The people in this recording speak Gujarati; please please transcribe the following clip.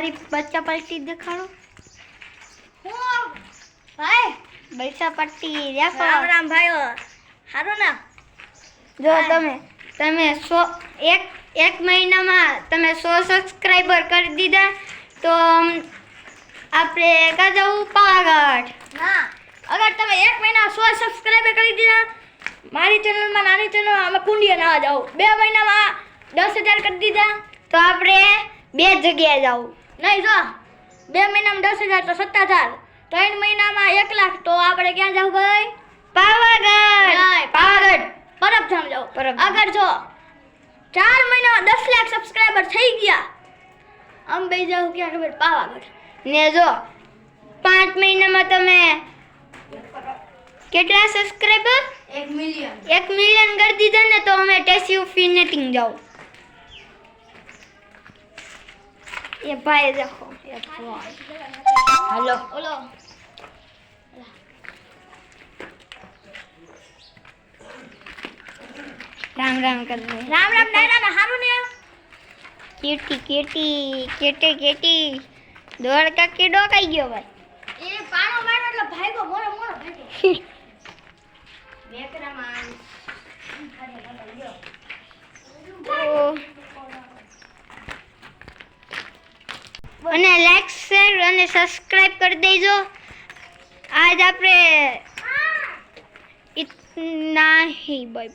તમારી બચ્ચા પલટી દેખાડો હું ભાઈ બચ્ચા પટ્ટી દેખો રામ રામ ભાઈઓ હારું ને જો તમે એક મહિનામાં તમે 100 સબસ્ક્રાઇબર કરી દીધા તો આપણે કા જવું પાવાગઢ ના અગર તમે 1 મહિના 100 સબસ્ક્રાઇબર કરી દીધા મારી ચેનલમાં નાની ચેનલ અમે કુંડિયા ના જાવ 2 મહિનામાં 10,000 કરી દીધા તો આપણે બે જગ્યાએ જવું નહીં જો 2 મહિનામાં 10,000 તો 7,000 3 મહિનામાં 1 લાખ તો આપણે ક્યાં જાવ ભાઈ પાવાગઢ નહીં, પાવાગઢ પરબધામ જાવ પરબધામ. અગર જો 4 મહિનામાં 10 લાખ સબસ્ક્રાઇબર થઈ ગયા આમ બે જાવ ક્યાં ખબર પાવાગઢ ને જો 5 મહિનામાં તમે કેટલા સબસ્ક્રાઇબર 1 મિલિયન 1 મિલિયન કરી દીધા ને તો અમે ટેસ્યુ ફિનેટિંગ જાવ ये भाई देखो ये फोन हेलो ઓલો राम राम कर दे રામ રામ ડાયરા ને હારું ને केटी केटी केटे केटी दौड़ का कीड़ो कई गयो भाई એ પાણો મારો એટલે ભાઈગો મોરો મોરો ભાઈગો બેકરામાં અને લાઈક શેર અને સબસ્ક્રાઇબ કરી દેજો આજ આપણે इतना ही बाय